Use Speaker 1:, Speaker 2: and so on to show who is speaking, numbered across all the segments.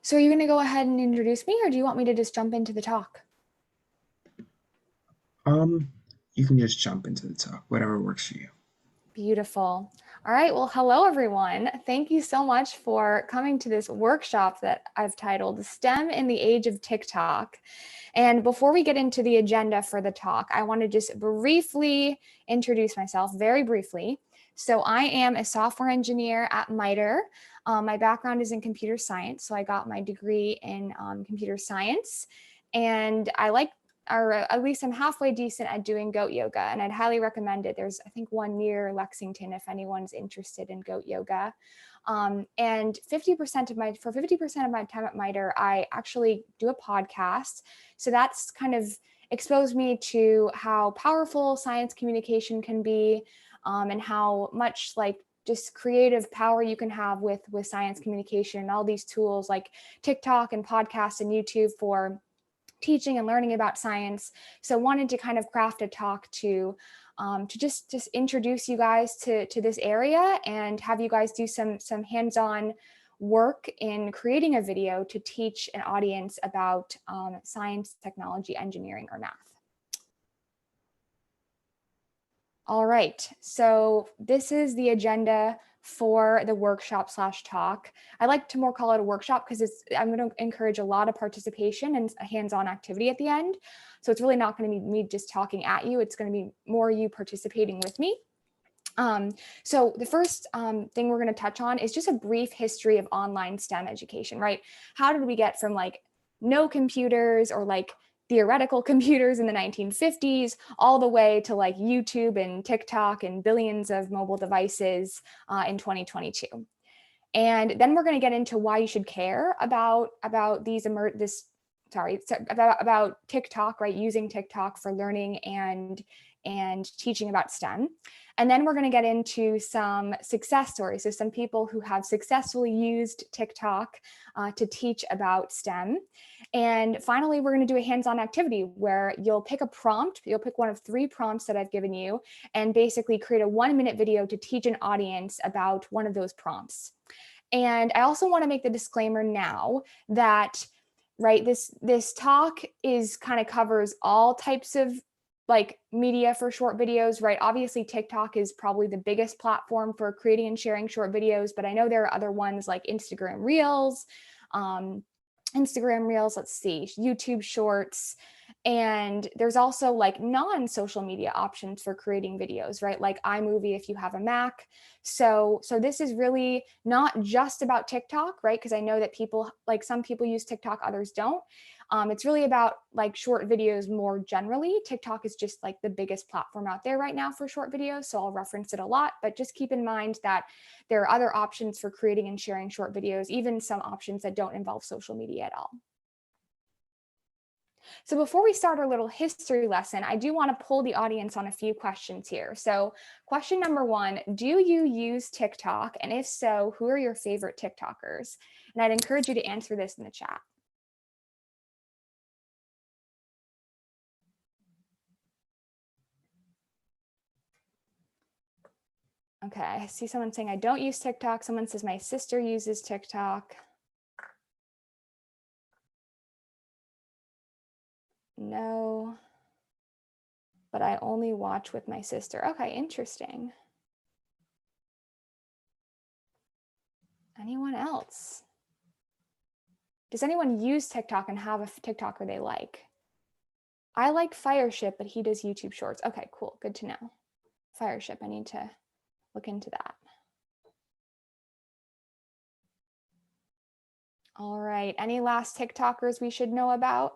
Speaker 1: So are you going to go ahead and introduce me, or do you want me to just jump into the talk?
Speaker 2: You can just jump into the talk, whatever works for you.
Speaker 1: Beautiful. All right. Well, hello, everyone. Thank you so much for coming to this workshop that I've titled STEM in the Age of TikTok. And before we get into the agenda for the talk, I want to just briefly introduce myself, very briefly. So I am a software engineer at MITRE. My background is in computer science. So I got my degree in computer science. And I like or at least I'm halfway decent at doing goat yoga, and I'd highly recommend it. There's, I think, one near Lexington if anyone's interested in goat yoga. And 50% of my 50% of my time at MITRE, I actually do a podcast. So that's kind of exposed me to how powerful science communication can be, and how much like just creative power you can have with science communication and all these tools like TikTok and podcasts and YouTube for teaching and learning about science. So wanted to kind of craft a talk to just introduce you guys to this area and have you guys do some hands-on work in creating a video to teach an audience about science, technology, engineering, or math. All right, so this is the agenda for the workshop / talk. I like to more call it a workshop because I'm going to encourage a lot of participation and a hands-on activity at the end. So it's really not going to be me just talking at you. It's going to be more you participating with me. So the first thing we're going to touch on is just a brief history of online STEM education, right? How did we get from like no computers or like theoretical computers in the 1950s all the way to like YouTube and TikTok and billions of mobile devices in 2022. And then we're going to get into why you should care about these about TikTok, right? Using TikTok for learning and teaching about STEM. And then we're going to get into some success stories. So some people who have successfully used TikTok to teach about STEM. And finally, we're going to do a hands-on activity where you'll pick a prompt. You'll pick one of 3 prompts that I've given you and basically create a 1-minute video to teach an audience about one of those prompts. And I also want to make the disclaimer now that, right, this talk is kind of covers all types of like media for short videos, right? Obviously, TikTok is probably the biggest platform for creating and sharing short videos, but I know there are other ones like Instagram Reels, let's see, YouTube Shorts, and there's also like non-social media options for creating videos, right? Like iMovie if you have a Mac. So this is really not just about TikTok, right? Because I know that people, like some people use TikTok, others don't. It's really about like short videos more generally. TikTok is just like the biggest platform out there right now for short videos, so I'll reference it a lot, but just keep in mind that there are other options for creating and sharing short videos, even some options that don't involve social media at all. So before we start our little history lesson, I do want to pull the audience on a few questions here. So question number 1, do you use TikTok? And if so, who are your favorite TikTokers? And I'd encourage you to answer this in the chat. Okay, I see someone saying I don't use TikTok. Someone says my sister uses TikTok. No, but I only watch with my sister. Okay, interesting. Anyone else? Does anyone use TikTok and have a TikToker they like? I like Fireship, but he does YouTube Shorts. Okay, cool. Good to know. Fireship, I need to look into that. All right, any last TikTokers we should know about?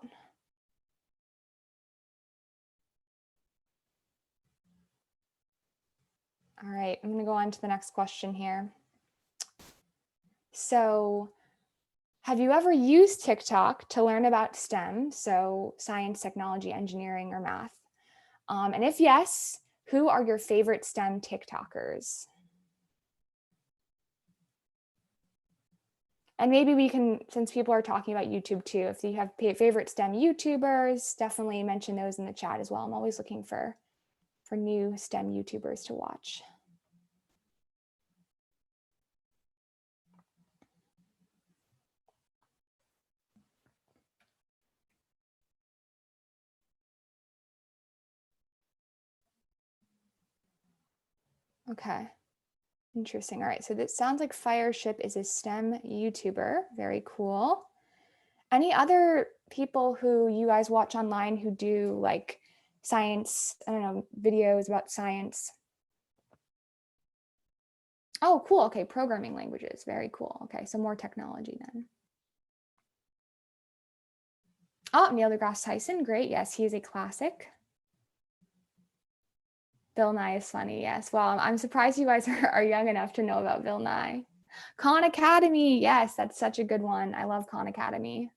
Speaker 1: All right, I'm going to go on to the next question here. So, have you ever used TikTok to learn about STEM, so science, technology, engineering, or math? And if yes, who are your favorite STEM TikTokers? And maybe we can, since people are talking about YouTube too, if you have favorite STEM YouTubers, definitely mention those in the chat as well. I'm always looking for new STEM YouTubers to watch. Okay. Interesting. All right. So this sounds like Fireship is a STEM YouTuber. Very cool. Any other people who you guys watch online who do like science, I don't know, videos about science? Oh, cool. Okay. Programming languages. Very cool. Okay. So more technology then. Oh, Neil deGrasse Tyson. Great. Yes, he is a classic. Bill Nye is funny. Yes. Well, I'm surprised you guys are young enough to know about Bill Nye. Khan Academy. Yes, that's such a good one. I love Khan Academy.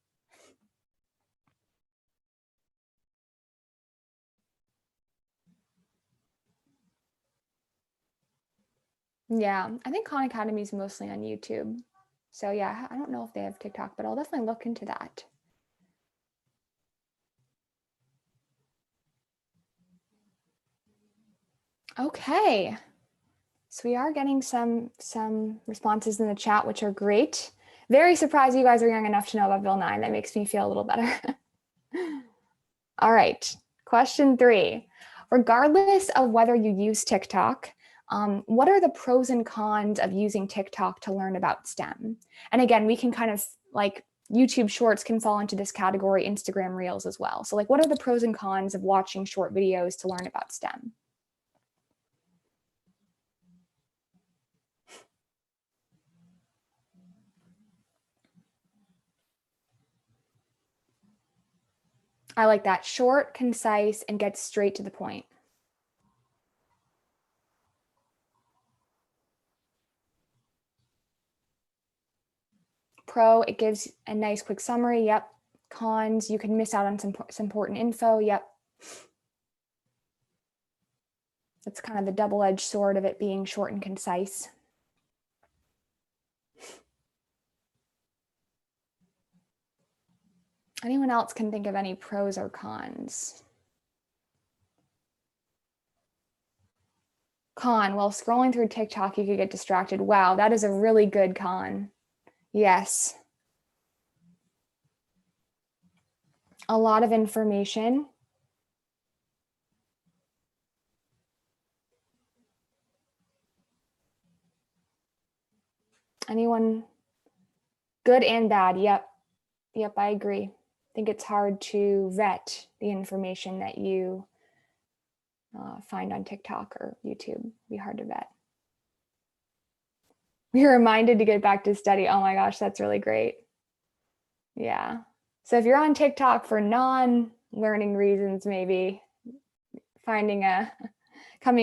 Speaker 1: Yeah, I think Khan Academy is mostly on YouTube. So yeah, I don't know if they have TikTok, but I'll definitely look into that. Okay. So we are getting some responses in the chat, which are great. Very surprised you guys are young enough to know about Bill Nye. That makes me feel a little better. All right, question 3. Regardless of whether you use TikTok, what are the pros and cons of using TikTok to learn about STEM? And again, we can kind of like YouTube Shorts can fall into this category, Instagram Reels as well. So like, what are the pros and cons of watching short videos to learn about STEM? I like that. Short, concise, and get straight to the point. Pro, it gives a nice quick summary. Yep. Cons, you can miss out on some important info. Yep. That's kind of the double-edged sword of it being short and concise. Anyone else can think of any pros or cons? Con, well, scrolling through TikTok, you could get distracted. Wow, that is a really good con. Yes. A lot of information. Anyone? Good and bad. Yep. Yep, I agree. I think it's hard to vet the information that you find on TikTok or YouTube. It'd be hard to vet. We're reminded to get back to study. Oh my gosh, that's really great. Yeah. So if you're on TikTok for non-learning reasons, maybe coming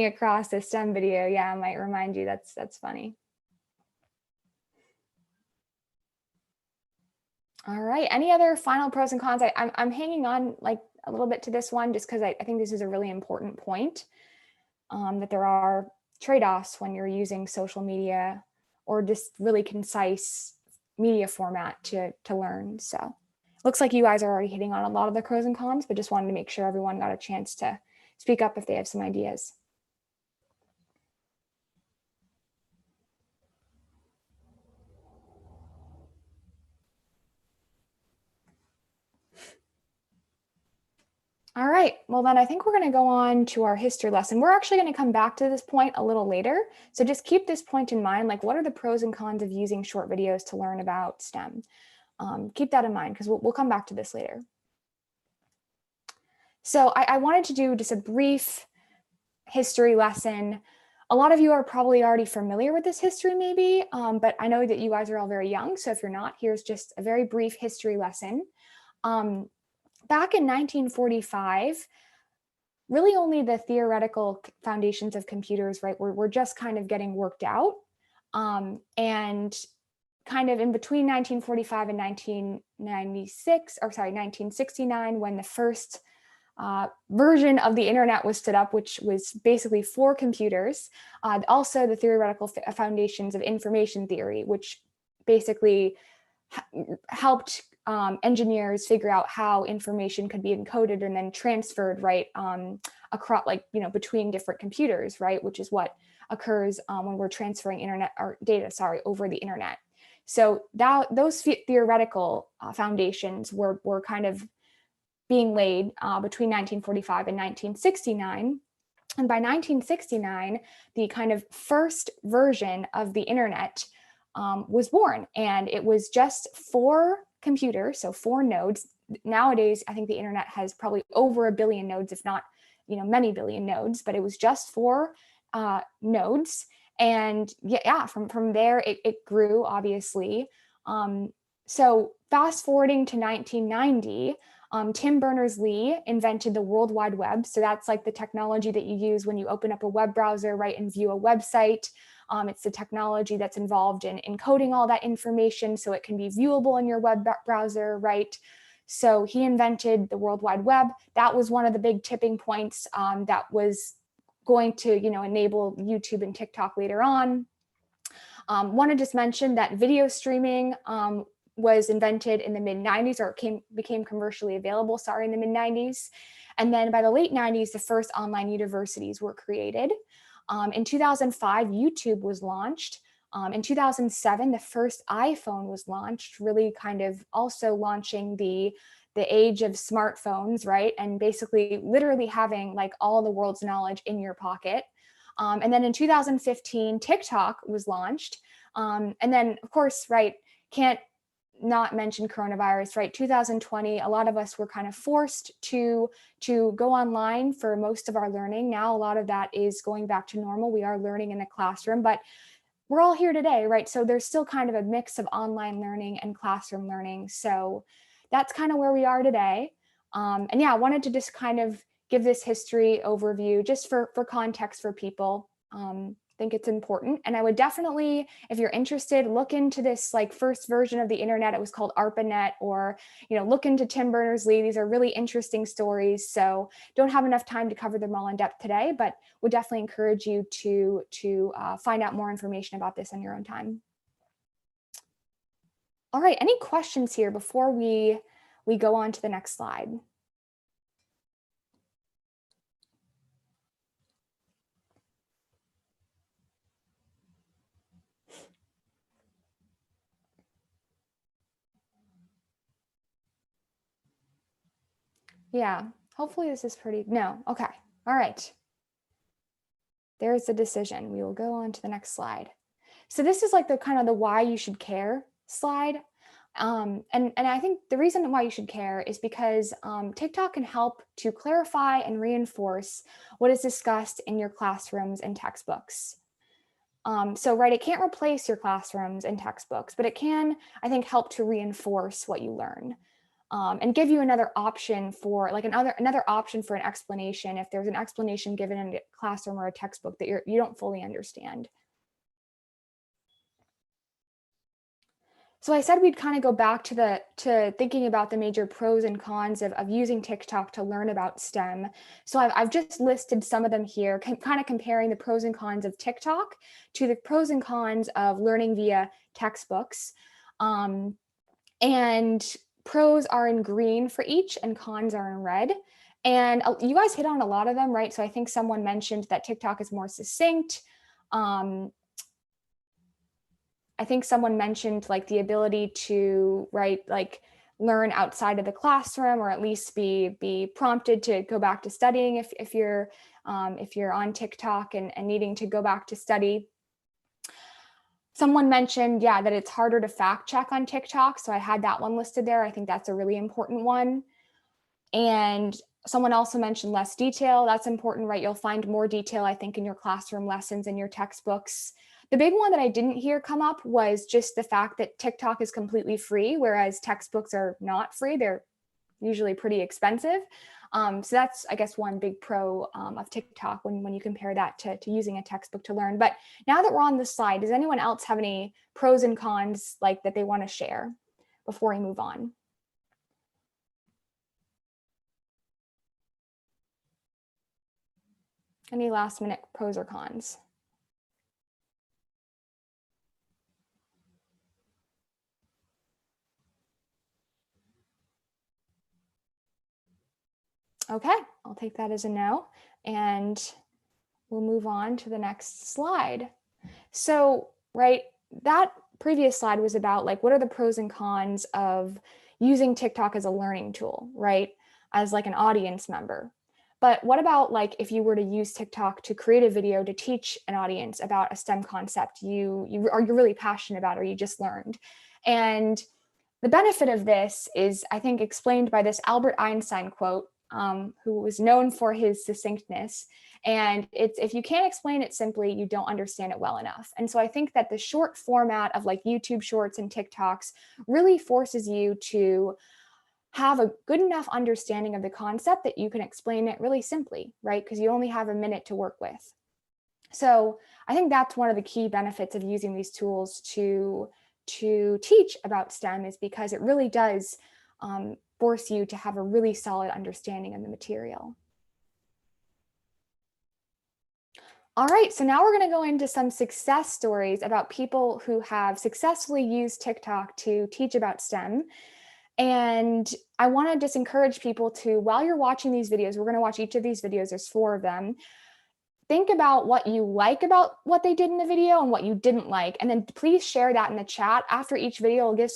Speaker 1: across a STEM video, yeah, might remind you. That's funny. All right. Any other final pros and cons? I'm hanging on like a little bit to this one just because I think this is a really important point, that there are trade-offs when you're using social media or just really concise media format to learn. So looks like you guys are already hitting on a lot of the pros and cons, but just wanted to make sure everyone got a chance to speak up if they have some ideas. All right, well then I think we're going to go on to our history lesson. We're actually going to come back to this point a little later. So just keep this point in mind, like what are the pros and cons of using short videos to learn about STEM? Keep that in mind because we'll come back to this later. So I wanted to do just a brief history lesson. A lot of you are probably already familiar with this history maybe, but I know that you guys are all very young. So if you're not, here's just a very brief history lesson. Back in 1945, really only the theoretical foundations of computers, right, were just kind of getting worked out. And kind of in between 1945 and 1969, when the first version of the internet was stood up, which was basically for computers. Also the theoretical foundations of information theory, which basically helped engineers figure out how information could be encoded and then transferred, right, across, like, between different computers, right, which is what occurs when we're transferring internet or data, over the internet. So those theoretical foundations were kind of being laid between 1945 and 1969. And by 1969, the kind of first version of the internet was born, and it was just 4 computers, so 4 nodes. Nowadays, I think the internet has probably over 1 billion nodes, if not, many billion nodes, but it was just 4 nodes. And yeah, from there, it grew, obviously. So fast forwarding to 1990, Tim Berners-Lee invented the World Wide Web. So that's like the technology that you use when you open up a web browser, right, and view a website. It's the technology that's involved in encoding all that information so it can be viewable in your web browser, right? So he invented the World Wide Web. That was one of the big tipping points that was going to, enable YouTube and TikTok later on. Want to just mention that video streaming was invented in the mid-90s, or became commercially available, in the mid-90s. And then by the late 90s, the first online universities were created. In 2005, YouTube was launched. In 2007, the first iPhone was launched, really kind of also launching the age of smartphones, right? And basically literally having like all the world's knowledge in your pocket. And then in 2015, TikTok was launched. And then, of course, right, can't not mention coronavirus, right? 2020, a lot of us were kind of forced to go online for most of our learning. Now, a lot of that is going back to normal. We are learning in the classroom, but we're all here today, right? So there's still kind of a mix of online learning and classroom learning. So that's kind of where we are today. And yeah, I wanted to just kind of give this history overview just for context for people. I think it's important. And I would definitely, if you're interested, look into this like first version of the internet. It was called ARPANET, or, look into Tim Berners-Lee. These are really interesting stories. So don't have enough time to cover them all in depth today, but would definitely encourage you to find out more information about this on your own time. All right, any questions here before we go on to the next slide? Yeah, hopefully this is pretty, no, okay, all right. There's the decision. We will go on to the next slide. So this is like the kind of the why you should care slide. And I think the reason why you should care is because TikTok can help to clarify and reinforce what is discussed in your classrooms and textbooks. So, right, it can't replace your classrooms and textbooks, but it can, I think, help to reinforce what you learn. And give you another option for like another option for an explanation if there's an explanation given in a classroom or a textbook that you don't fully understand. So I said we'd kind of go back to thinking about the major pros and cons of using TikTok to learn about STEM. So I've just listed some of them here, kind of comparing the pros and cons of TikTok to the pros and cons of learning via textbooks. And pros are in green for each and cons are in red. And you guys hit on a lot of them, right? So I think someone mentioned that TikTok is more succinct. I think someone mentioned like the ability to, right, like learn outside of the classroom, or at least be prompted to go back to studying if you're on TikTok and needing to go back to study. Someone mentioned, yeah, that it's harder to fact check on TikTok. So I had that one listed there. I think that's a really important one. And someone also mentioned less detail. That's important, right? You'll find more detail, I think, in your classroom lessons and your textbooks. The big one that I didn't hear come up was just the fact that TikTok is completely free, whereas textbooks are not free. They're usually pretty expensive. So that's, I guess, one big pro of TikTok when you compare that to using a textbook to learn. But now that we're on this slide, does anyone else have any pros and cons like that they want to share before we move on? Any last minute pros or cons? Okay, I'll take that as a no, and we'll move on to the next slide. So, right, that previous slide was about like, what are the pros and cons of using TikTok as a learning tool, right? As like an audience member. But what about like if you were to use TikTok to create a video to teach an audience about a STEM concept you're really passionate about or you just learned? And the benefit of this is, I think, explained by this Albert Einstein quote, who was known for his succinctness. And it's, if you can't explain it simply, you don't understand it well enough. And so I think that the short format of like YouTube Shorts and TikToks really forces you to have a good enough understanding of the concept that you can explain it really simply, right? Because you only have a minute to work with. So I think that's one of the key benefits of using these tools to teach about STEM, is because it really does force you to have a really solid understanding of the material. All right, so now we're going to go into some success stories about people who have successfully used TikTok to teach about STEM. And I want to just encourage people to, while you're watching these videos, we're going to watch each of these videos, there's 4 of them. Think about what you like about what they did in the video and what you didn't like. And then please share that in the chat. After each video, I'll give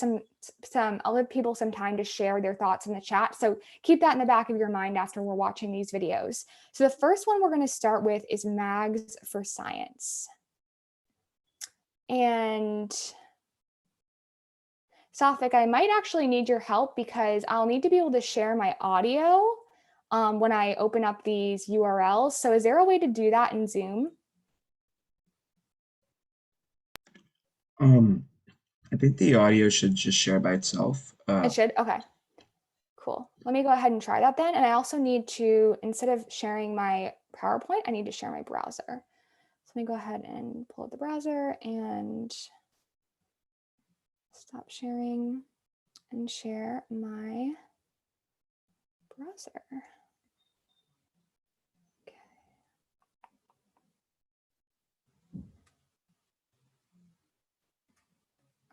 Speaker 1: I'll give people some time to share their thoughts in the chat. So keep that in the back of your mind after we're watching these videos. So the first one we're going to start with is Mags for Science. And Safik, I might actually need your help because I'll need to be able to share my audio when I open up these URLs. So is there a way to do that in Zoom?
Speaker 2: I think the audio should just share by itself.
Speaker 1: It should? Okay, cool. Let me go ahead and try that then. And I also need to, instead of sharing my PowerPoint, I need to share my browser. So let me go ahead and pull up the browser and stop sharing and share my browser.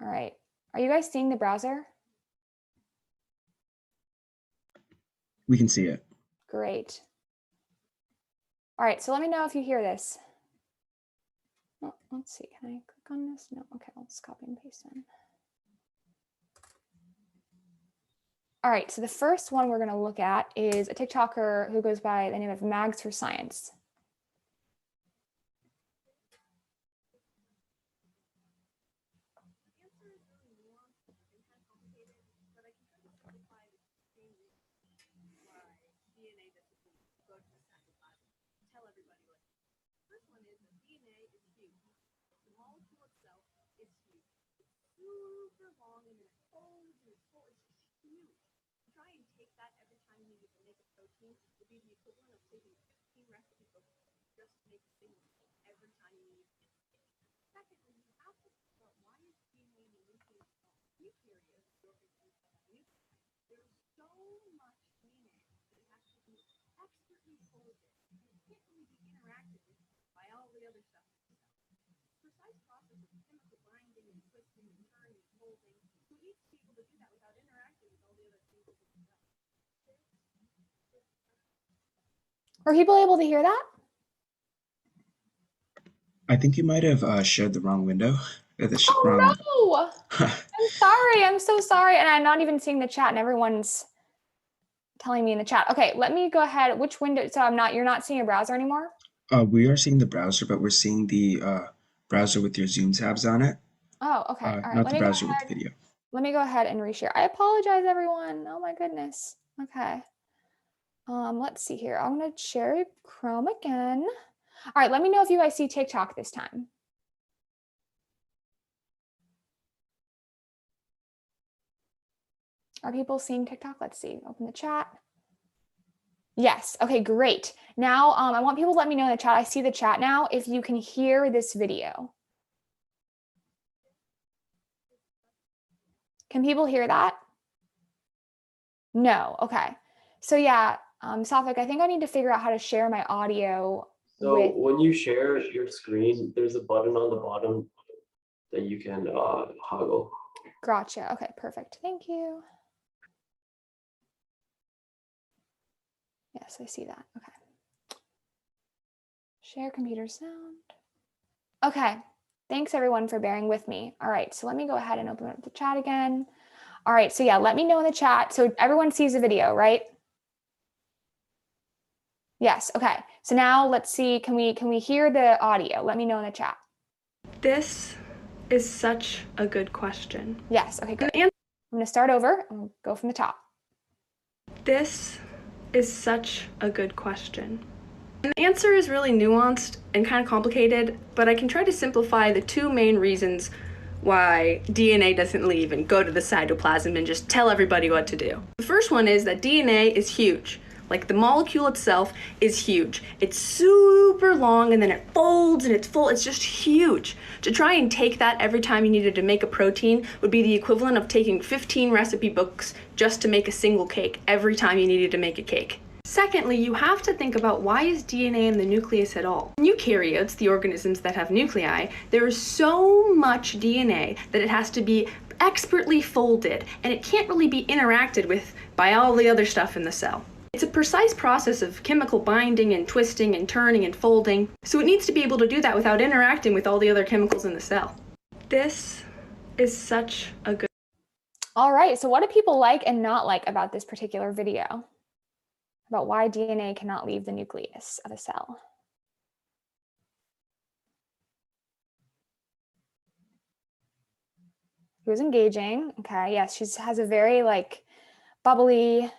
Speaker 1: All right, are you guys seeing the browser?
Speaker 2: We can see it.
Speaker 1: Great. All right, so let me know if you hear this. Oh, let's see, can I click on this? No, okay, I'll just copy and paste in. All right, so the first one we're gonna look at is a TikToker who goes by the name of Mags for Science. Were people able to hear that?
Speaker 2: I think you might have shared the wrong window.
Speaker 1: Oh no! I'm sorry. I'm so sorry. And I'm not even seeing the chat and everyone's telling me in the chat. Okay, let me go ahead. Which window? So you're not seeing a browser anymore?
Speaker 2: We are seeing the browser, but we're seeing the browser with your Zoom tabs on it.
Speaker 1: Oh, okay. All right.
Speaker 2: Not the browser with the video.
Speaker 1: Let me go ahead and reshare. I apologize, everyone. Oh my goodness. Okay. Let's see here. I'm gonna share Chrome again. All right, let me know if you guys see TikTok this time. Are people seeing TikTok? Let's see. Open the chat. Yes. Okay, great. Now I want people to let me know in the chat. I see the chat now. If you can hear this video. Can people hear that? No. Okay. So yeah, Safik, I think I need to figure out how to share my audio.
Speaker 3: So when you share your screen, there's a button on the bottom that you can toggle.
Speaker 1: Gotcha. Okay, perfect. Thank you. Yes, I see that. Okay. Share computer sound. Okay. Thanks everyone for bearing with me. All right, so let me go ahead and open up the chat again. All right, so yeah, let me know in the chat. So everyone sees the video, right? Yes, okay. So now let's see, can we hear the audio? Let me know in the chat.
Speaker 4: This is such a good question.
Speaker 1: Yes, okay, good. I'm gonna start over and go from the top.
Speaker 4: This is such a good question. And the answer is really nuanced and kind of complicated, but I can try to simplify the two main reasons why DNA doesn't leave and go to the cytoplasm and just tell everybody what to do. The first one is that DNA is huge. Like the molecule itself is huge. It's super long and then it folds and it's full. It's just huge. To try and take that every time you needed to make a protein would be the equivalent of taking 15 recipe books just to make a single cake every time you needed to make a cake. Secondly, you have to think about why is DNA in the nucleus at all? In eukaryotes, the organisms that have nuclei, there is so much DNA that it has to be expertly folded and it can't really be interacted with by all the other stuff in the cell. It's a precise process of chemical binding and twisting and turning and folding, so it needs to be able to do that without interacting with all the other chemicals in the cell. This is such a good...
Speaker 1: All right, so what do people like and not like about this particular video? About why DNA cannot leave the nucleus of a cell? Who's engaging? Okay, yes, she has a very like bubbly,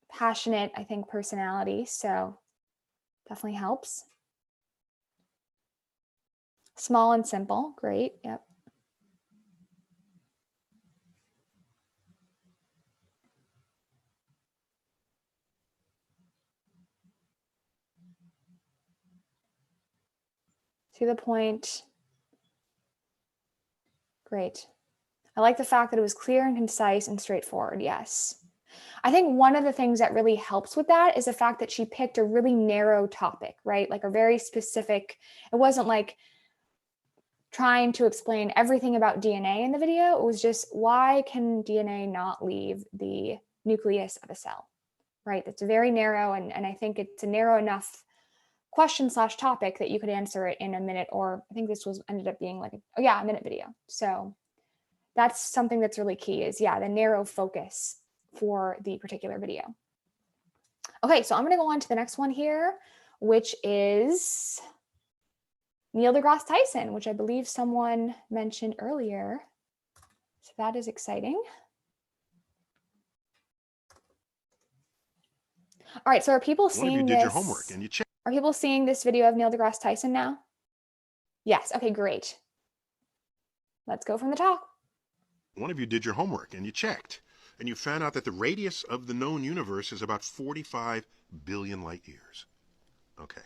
Speaker 1: passionate, I think, personality, so definitely helps. Small and simple, great, yep. To the point, great. I like the fact that it was clear and concise and straightforward, yes. I think one of the things that really helps with that is the fact that she picked a really narrow topic, right? Like a very specific, it wasn't like trying to explain everything about DNA in the video. It was just, why can DNA not leave the nucleus of a cell, right? That's very narrow, and I think it's a narrow enough question / topic that you could answer it in a minute, or I think this was ended up being like, a minute video. So that's something that's really key is, the narrow focus for the particular video. Okay, so I'm gonna go on to the next one here, which is Neil deGrasse Tyson, which I believe someone mentioned earlier. So that is exciting. All right, so are people seeing this? Your homework and you check. Are people seeing this video of Neil deGrasse Tyson now? Yes, okay, great. Let's go from the top.
Speaker 5: One of you did your homework and you checked, and you found out that the radius of the known universe is about 45 billion light years. Okay,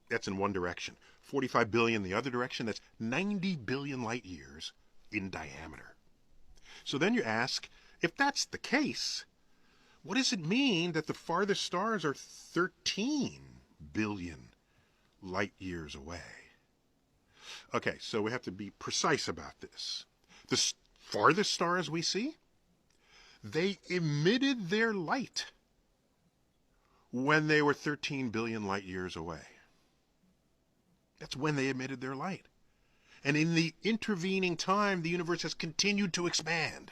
Speaker 5: that's in one direction. 45 billion the other direction, that's 90 billion light years in diameter. So then you ask, if that's the case, what does it mean that the farthest stars are 13 billion light years away? Okay, so we have to be precise about this. The farthest stars we see, they emitted their light when they were 13 billion light years away. That's when they emitted their light. And in the intervening time, the universe has continued to expand.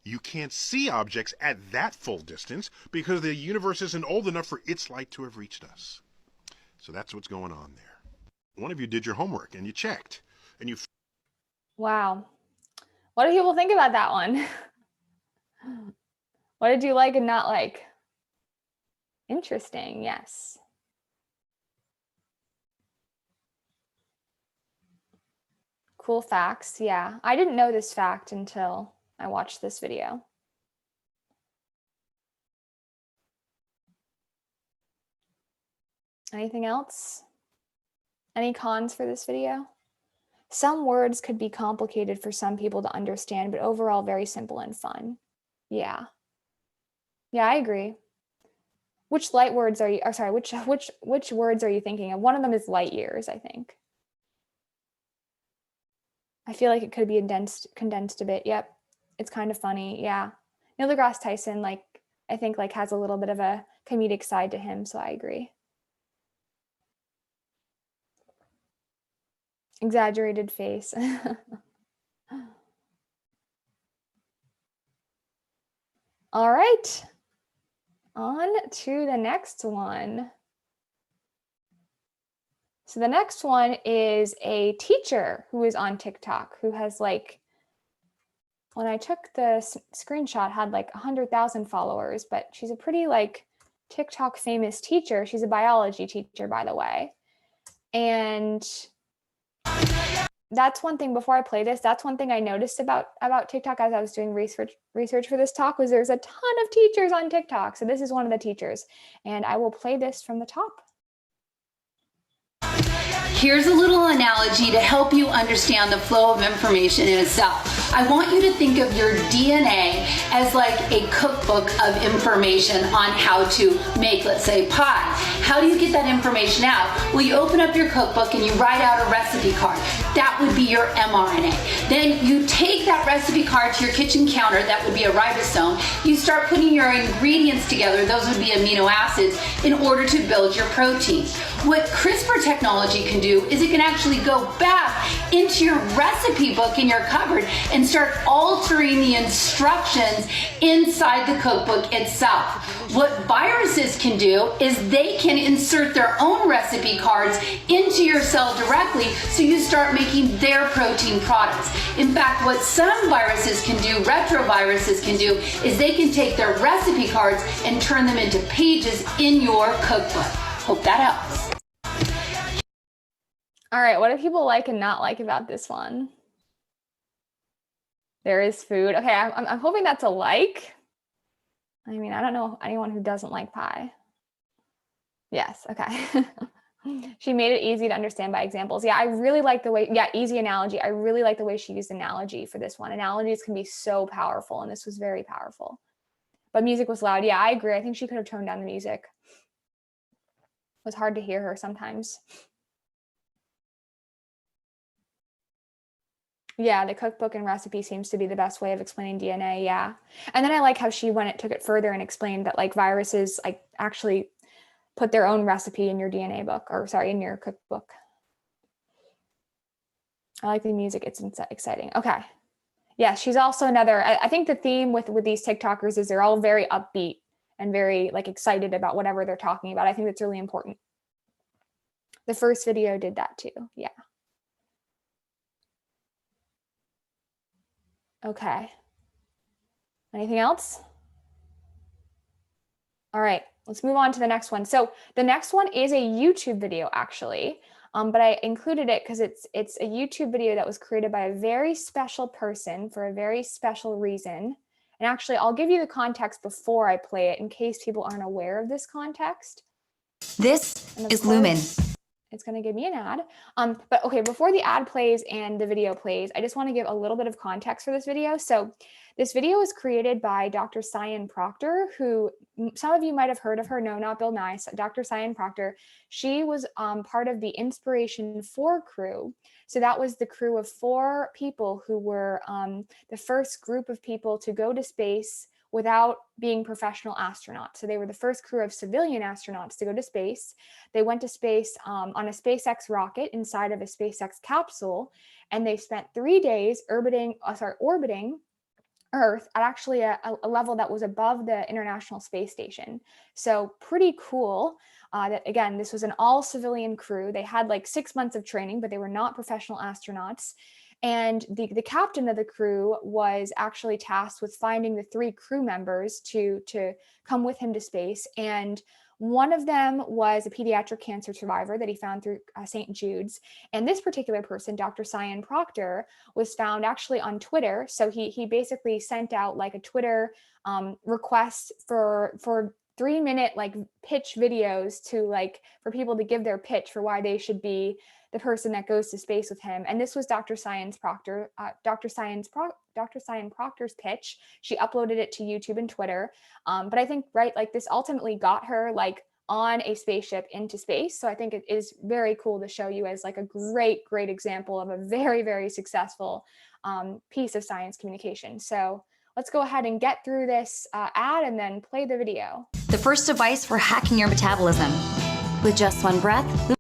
Speaker 5: You can't see objects at that full distance because the universe isn't old enough for its light to have reached us. So that's what's going on there. One of you did your homework and you checked, and you...
Speaker 1: Wow. What do people think about that one? What did you like and not like? Interesting, yes. Cool facts, yeah. I didn't know this fact until I watched this video. Anything else? Any cons for this video? Some words could be complicated for some people to understand, but overall very simple and fun. Yeah. Yeah, I agree. Which light words are you, or sorry, which words are you thinking of? One of them is light years, I think. I feel like it could be condensed a bit. Yep. It's kind of funny. Yeah. Neil deGrasse Tyson, like, I think like has a little bit of a comedic side to him. So I agree. Exaggerated face. All right. On to the next one. So the next one is a teacher who is on TikTok who has like, when I took the screenshot, had like 100,000 followers, but she's a pretty like TikTok famous teacher. She's a biology teacher, by the way. And that's one thing, before I play this, that's one thing I noticed about TikTok as I was doing research for this talk, was there's a ton of teachers on TikTok. So this is one of the teachers, and I will play this from the top.
Speaker 6: Here's a little analogy to help you understand the flow of information in a cell. I want you to think of your DNA as like a cookbook of information on how to make, let's say, pie. How do you get that information out? Well, you open up your cookbook and you write out a recipe card. That would be your mRNA. Then you take that recipe card to your kitchen counter, that would be a ribosome. You start putting your ingredients together, those would be amino acids, in order to build your protein. What CRISPR technology can do is it can actually go back into your recipe book in your cupboard and start altering the instructions inside the cookbook itself. What viruses can do is they can insert their own recipe cards into your cell directly, so you start making their protein products. In fact, what some viruses can do, retroviruses can do, is they can take their recipe cards and turn them into pages in your cookbook. Hope that helps.
Speaker 1: All right, what do people like and not like about this one? There is food. Okay, I'm hoping that's a like. I mean, I don't know anyone who doesn't like pie. Yes, okay. She made it easy to understand by examples. Yeah, I really like the way, easy analogy. I really like the way she used analogy for this one. Analogies can be so powerful, and this was very powerful. But music was loud. Yeah, I agree. I think she could have toned down the music. It was hard to hear her sometimes. Yeah, the cookbook and recipe seems to be the best way of explaining DNA, yeah. And then I like how she took it further and explained that like viruses like actually put their own recipe in your DNA book, or sorry, in your cookbook. I like the music, it's exciting. Okay. Yeah, she's also another, I think the theme with these TikTokers is they're all very upbeat and very like excited about whatever they're talking about. I think that's really important. The first video did that too, yeah. Okay. Anything else? All right, let's move on to the next one. So the next one is a YouTube video actually, but I included it because it's a YouTube video that was created by a very special person for a very special reason. And actually, I'll give you the context before I play it in case people aren't aware of this context.
Speaker 7: This is Lumen.
Speaker 1: It's going to give me an ad. But okay, before the ad plays and the video plays, I just want to give a little bit of context for this video. So this video was created by Dr. Cyan Proctor, who some of you might have heard of her. No, not Bill Nye. Dr. Cyan Proctor. She was part of the Inspiration 4 crew. So that was the crew of 4 people who were the first group of people to go to space without being professional astronauts. So they were the first crew of civilian astronauts to go to space. They went to space on a SpaceX rocket inside of a SpaceX capsule, and they spent 3 days orbiting Earth at actually a level that was above the International Space Station. So pretty cool. That again, this was an all civilian crew. They had like 6 months of training, but they were not professional astronauts. And the captain of the crew was actually tasked with finding the 3 crew members to come with him to space. And one of them was a pediatric cancer survivor that he found through St. Jude's. And this particular person, Dr. Cyan Proctor, was found actually on Twitter. So he basically sent out like a Twitter request for 3-minute like pitch videos to like for people to give their pitch for why they should be the person that goes to space with him. And this was Dr. Cyan Proctor's pitch. She uploaded it to YouTube and Twitter. But I think, right, like this ultimately got her like on a spaceship into space. So I think it is very cool to show you as like a great example of a very, very successful piece of science communication. So let's go ahead and get through this ad and then play the video.
Speaker 7: The first device for hacking your metabolism. With just one breath.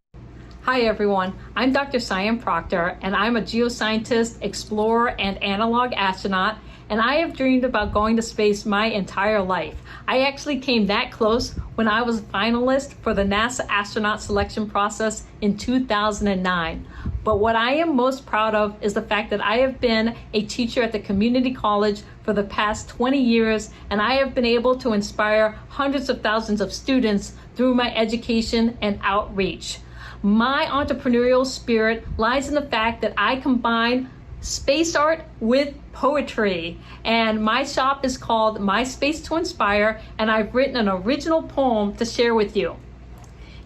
Speaker 8: Hi everyone, I'm Dr. Cyan Proctor, and I'm a geoscientist, explorer, and analog astronaut and I have dreamed about going to space my entire life. I actually came that close when I was a finalist for the NASA astronaut selection process in 2009. But what I am most proud of is the fact that I have been a teacher at the community college for the past 20 years, and I have been able to inspire hundreds of thousands of students through my education and outreach. My entrepreneurial spirit lies in the fact that I combine space art with poetry, and my shop is called My Space to Inspire, and I've written an original poem to share with you.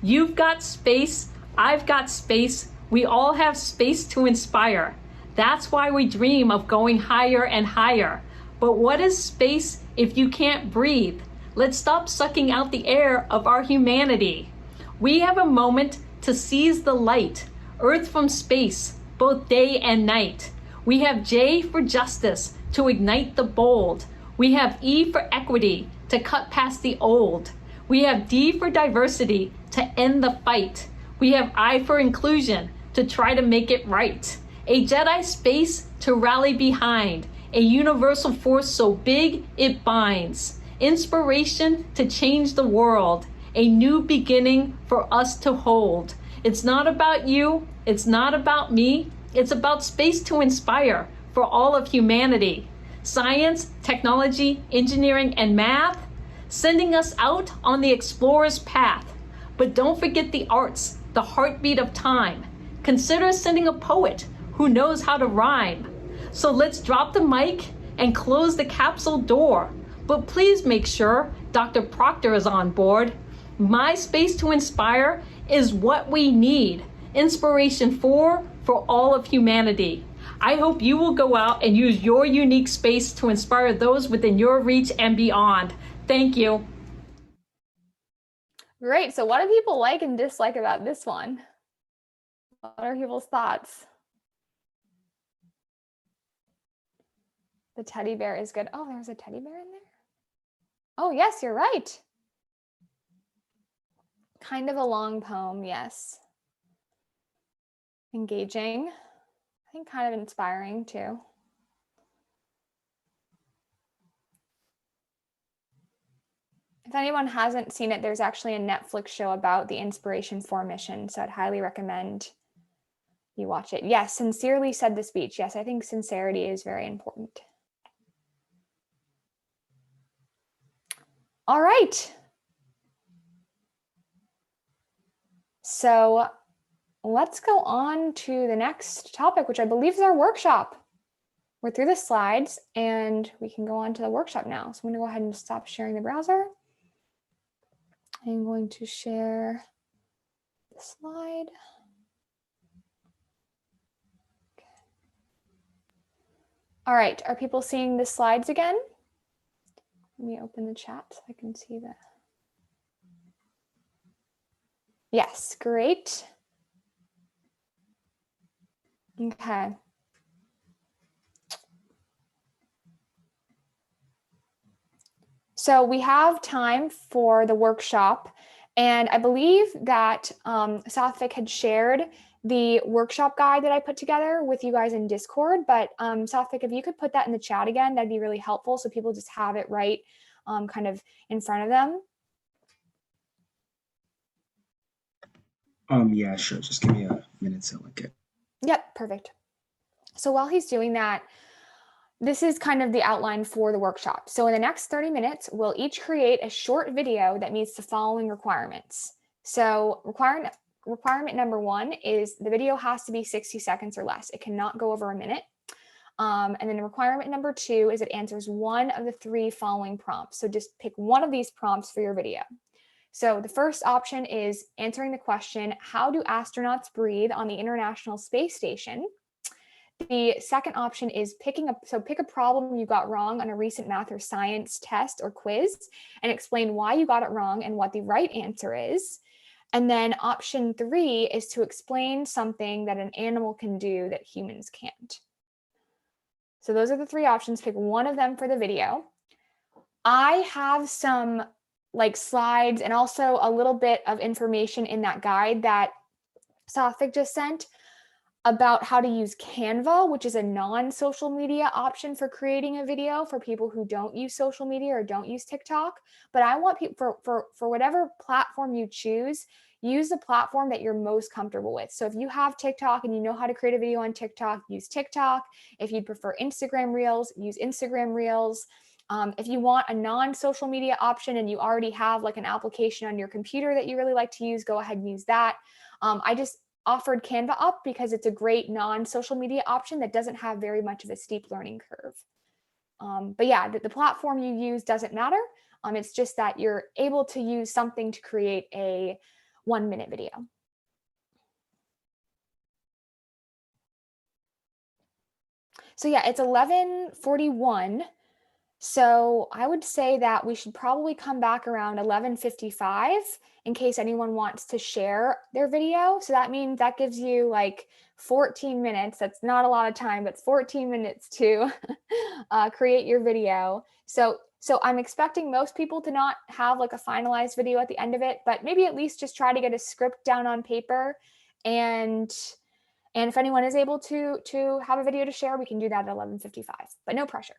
Speaker 8: You've got space, I've got space, we all have space to inspire. That's why we dream of going higher and higher. But what is space if you can't breathe? Let's stop sucking out the air of our humanity. We have a moment to seize the light, Earth from space, both day and night. We have J for justice, to ignite the bold. We have E for equity, to cut past the old. We have D for diversity, to end the fight. We have I for inclusion, to try to make it right. A Jedi space to rally behind. A universal force so big it binds. Inspiration to change the world. A new beginning for us to hold. It's not about you, it's not about me, it's about space to inspire for all of humanity. Science, technology, engineering, and math, sending us out on the explorer's path. But don't forget the arts, the heartbeat of time. Consider sending a poet who knows how to rhyme. So let's drop the mic and close the capsule door. But please make sure Dr. Proctor is on board. My Space to Inspire is what we need. Inspiration for all of humanity. I hope you will go out and use your unique space to inspire those within your reach and beyond. Thank you.
Speaker 1: Great. So what do people like and dislike about this one? What are people's thoughts? The teddy bear is good. Oh, there's a teddy bear in there? Oh, yes, you're right. Kind of a long poem, yes. Engaging. I think kind of inspiring too. If anyone hasn't seen it, there's actually a Netflix show about the Inspiration 4 mission, so I'd highly recommend you watch it. Yes, sincerely said the speech. Yes, I think sincerity is very important. All right. So let's go on to the next topic, which I believe is our workshop. We're through the slides and we can go on to the workshop now. So I'm going to go ahead and stop sharing the browser. I'm going to share the slide. Okay. All right, are people seeing the slides again? Let me open the chat so I can see that. Yes, great. Okay. So we have time for the workshop, and I believe that Sathvik had shared the workshop guide that I put together with you guys in Discord, but Sathvik, if you could put that in the chat again, that'd be really helpful so people just have it right kind of in front of them.
Speaker 2: Yeah, sure. Just give me a minute to look at.
Speaker 1: Yep, perfect. So while he's doing that, this is kind of the outline for the workshop. So in the next 30 minutes, we'll each create a short video that meets the following requirements. So requirement number 1 is the video has to be 60 seconds or less. It cannot go over a minute. And then requirement number 2 is it answers one of the 3 following prompts. So just pick one of these prompts for your video. So the first option is answering the question, how do astronauts breathe on the International Space Station? The second option is pick a problem you got wrong on a recent math or science test or quiz and explain why you got it wrong and what the right answer is. And then option 3 is to explain something that an animal can do that humans can't. So those are the 3 options. Pick one of them for the video. I have some slides and also a little bit of information in that guide that Sathvik just sent. about how to use Canva, which is a non-social media option for creating a video for people who don't use social media or don't use TikTok. But I want people for whatever platform you choose, use the platform that you're most comfortable with. So if you have TikTok and you know how to create a video on TikTok, use TikTok. If you prefer Instagram Reels, use Instagram Reels. If you want a non-social media option and you already have like an application on your computer that you really like to use, go ahead and use that. I just offered Canva up because it's a great non-social media option that doesn't have very much of a steep learning curve. But yeah, the platform you use doesn't matter. It's just that you're able to use something to create a 1-minute video. So yeah, it's 11:41. So I would say that we should probably come back around 11:55 in case anyone wants to share their video. So that means that gives you like 14 minutes. That's not a lot of time, but 14 minutes to create your video. So I'm expecting most people to not have like a finalized video at the end of it, but maybe at least just try to get a script down on paper. And if anyone is able to have a video to share, we can do that at 11:55, but no pressure.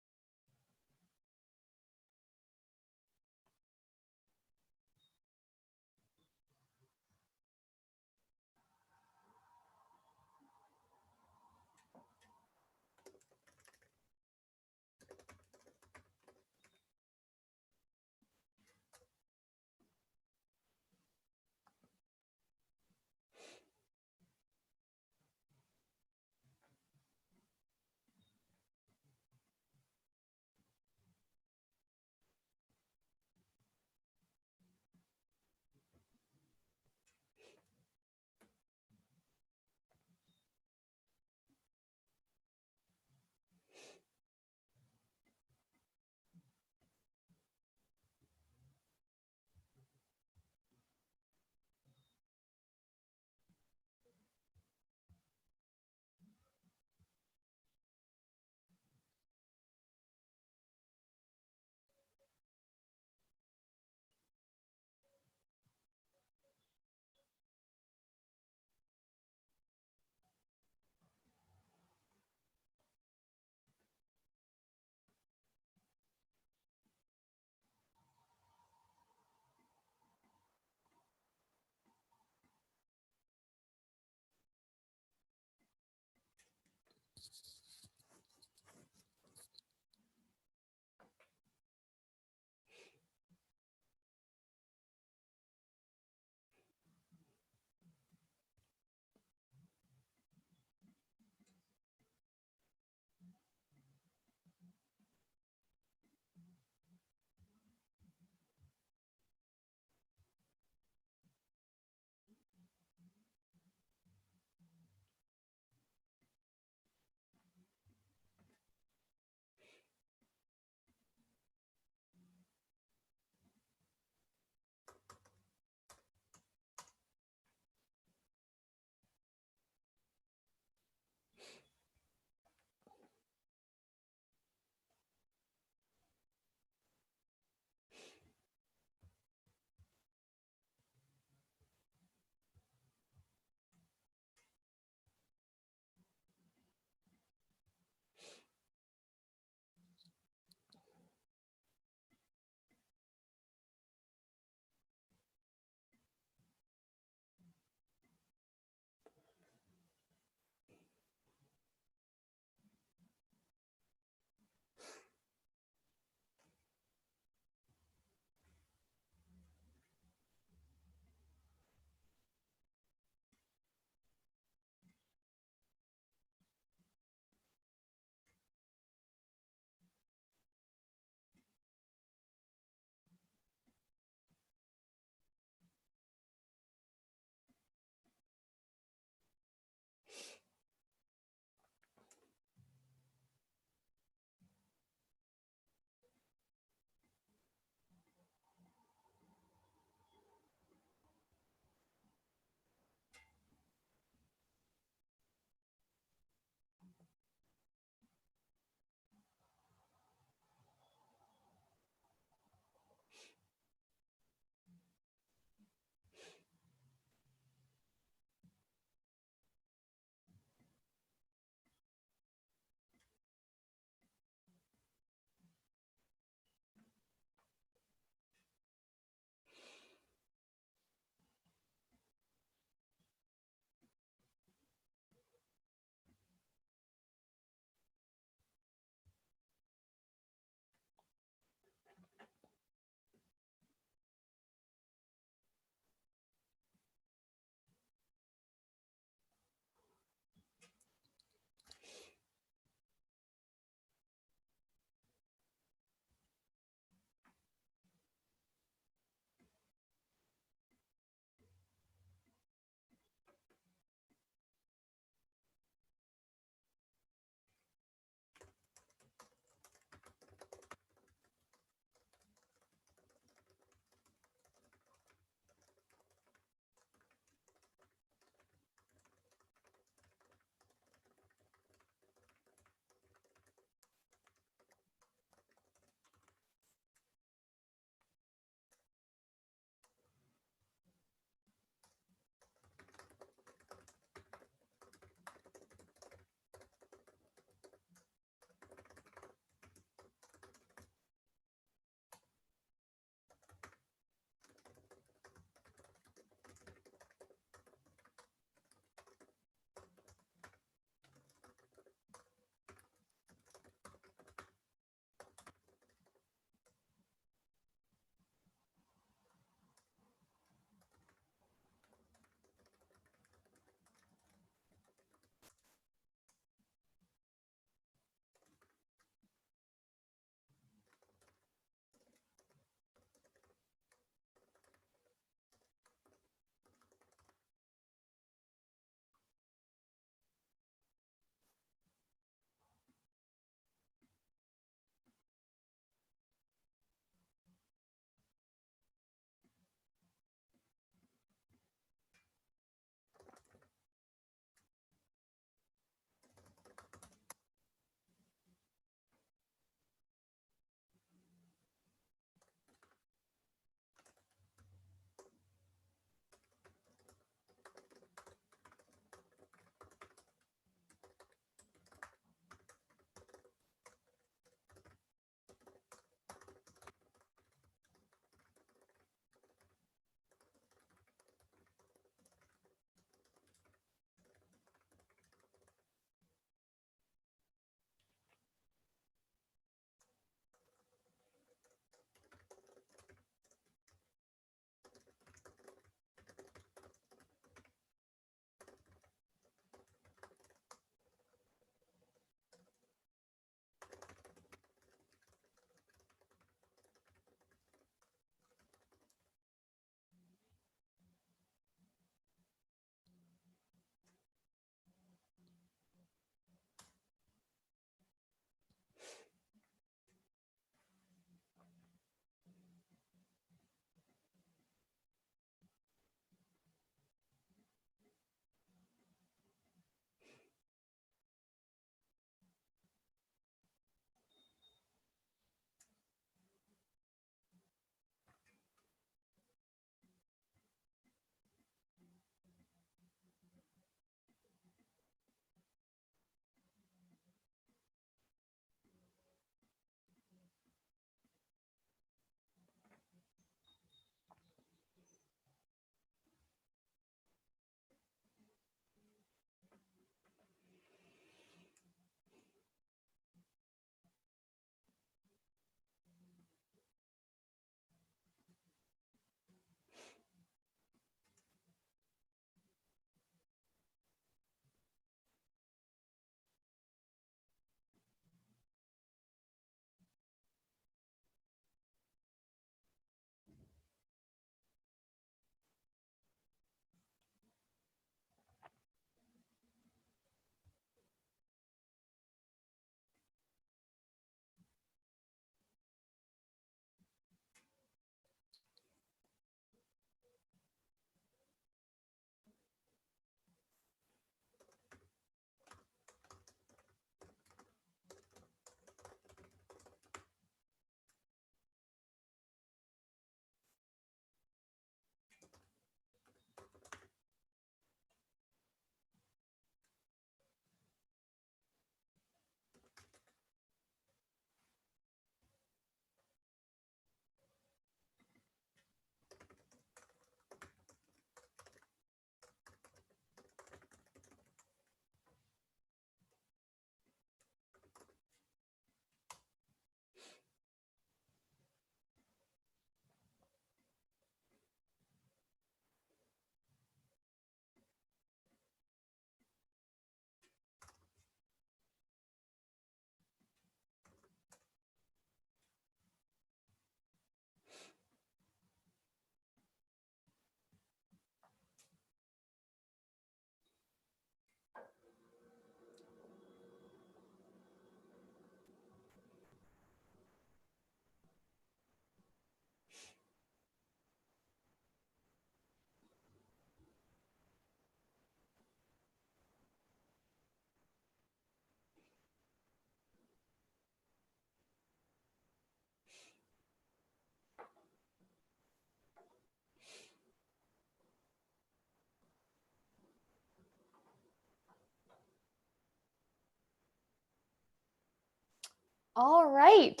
Speaker 1: All right.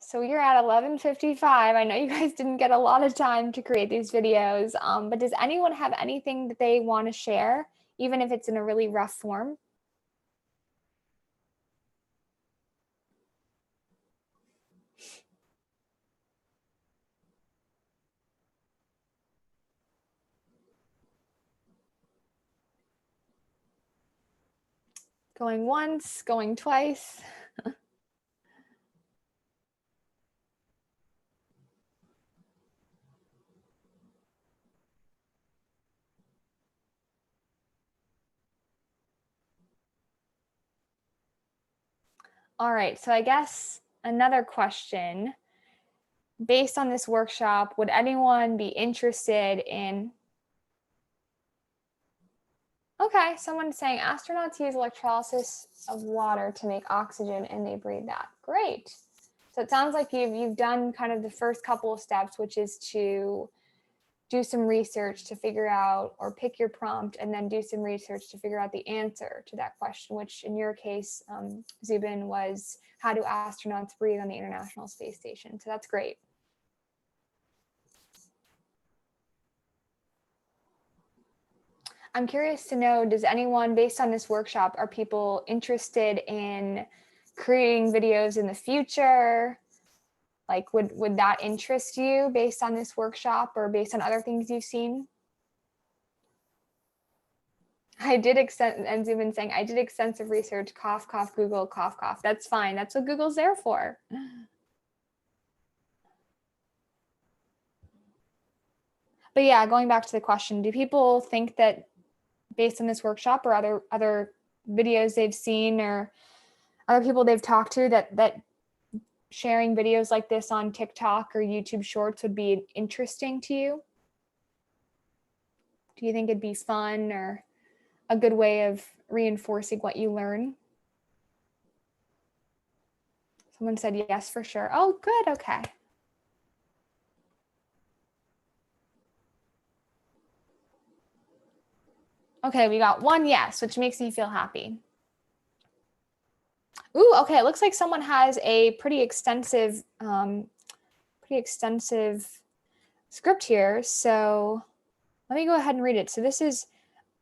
Speaker 1: So you're at 11:55. I know you guys didn't get a lot of time to create these videos, but does anyone have anything that they want to share, even if it's in a really rough form? Going once, going twice. All right, so I guess another question. Based on this workshop, would anyone be interested in... Okay, someone's saying astronauts use electrolysis of water to make oxygen and they breathe that. Great. So it sounds like you've done kind of the first couple of steps, which is to do some research to figure out, or pick your prompt and then do some research to figure out the answer to that question, which in your case, Zubin, was how do astronauts breathe on the International Space Station? So that's great. I'm curious to know, does anyone, based on this workshop, are people interested in creating videos in the future? Like, would that interest you based on this workshop or based on other things you've seen? And Zubin saying, I did extensive research, cough, cough, Google, cough, cough. That's fine. That's what Google's there for. But yeah, going back to the question, do people think that based on this workshop or other videos they've seen or other people they've talked to that sharing videos like this on TikTok or YouTube Shorts would be interesting to you? Do you think it'd be fun or a good way of reinforcing what you learn? Someone said yes, for sure. Oh, good. Okay. Okay, we got one yes, which makes me feel happy. Ooh, okay. It looks like someone has a pretty extensive script here. So let me go ahead and read it. So this is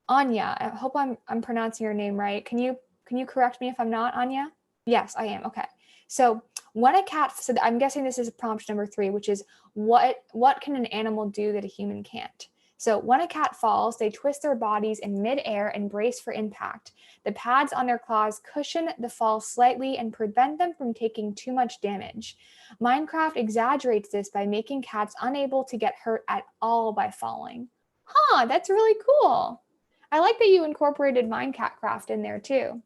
Speaker 1: Anya. I hope I'm pronouncing your name right. Can you correct me if I'm not, Anya? Yes, I am. Okay. So when a cat, so I'm guessing this is prompt number 3, which is what can an animal do that a human can't? So when a cat falls, they twist their bodies in midair and brace for impact. The pads on their claws cushion the fall slightly and prevent them from taking too much damage. Minecraft exaggerates this by making cats unable to get hurt at all by falling. Huh, that's really cool. I like that you incorporated Minecraft in there too.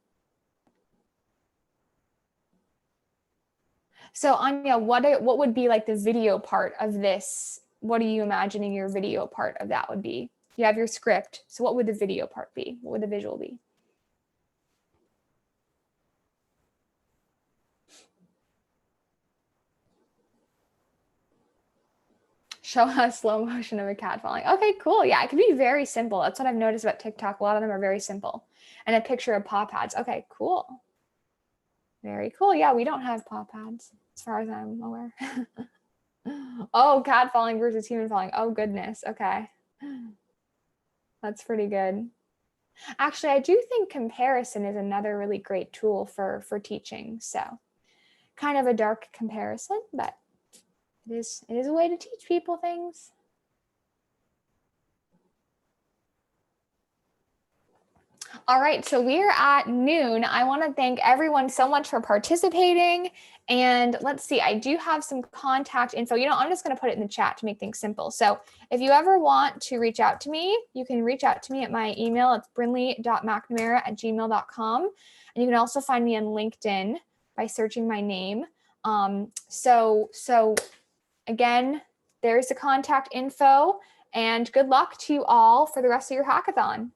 Speaker 1: So Anya, what would be like the video part of this? What are you imagining your video part of that would be? You have your script. So what would the video part be? What would the visual be? Show us slow motion of a cat falling. Okay, cool. Yeah, it can be very simple. That's what I've noticed about TikTok. A lot of them are very simple. And a picture of paw pads. Okay, cool. Very cool. Yeah, we don't have paw pads as far as I'm aware. Oh, cat falling versus human falling. Oh, goodness. Okay. That's pretty good. Actually, I do think comparison is another really great tool for teaching. So kind of a dark comparison, but it is a way to teach people things. All right, so we're at noon. I want to thank everyone so much for participating. And let's see, I do have some contact info. I'm just going to put it in the chat to make things simple. So if you ever want to reach out to me, you can reach out to me at my email. It's brinley.mcnamara@gmail.com. And you can also find me on LinkedIn by searching my name. So again, there's the contact info, and good luck to you all for the rest of your hackathon.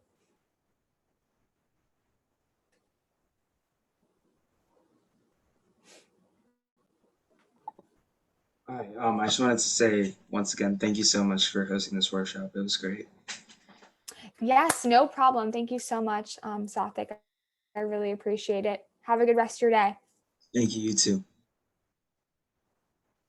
Speaker 2: Hi, I just wanted to say once again, thank you so much for hosting this workshop. It was great.
Speaker 1: Yes, no problem. Thank you so much, Sathik. I really appreciate it. Have a good rest of your day.
Speaker 2: Thank you, you too.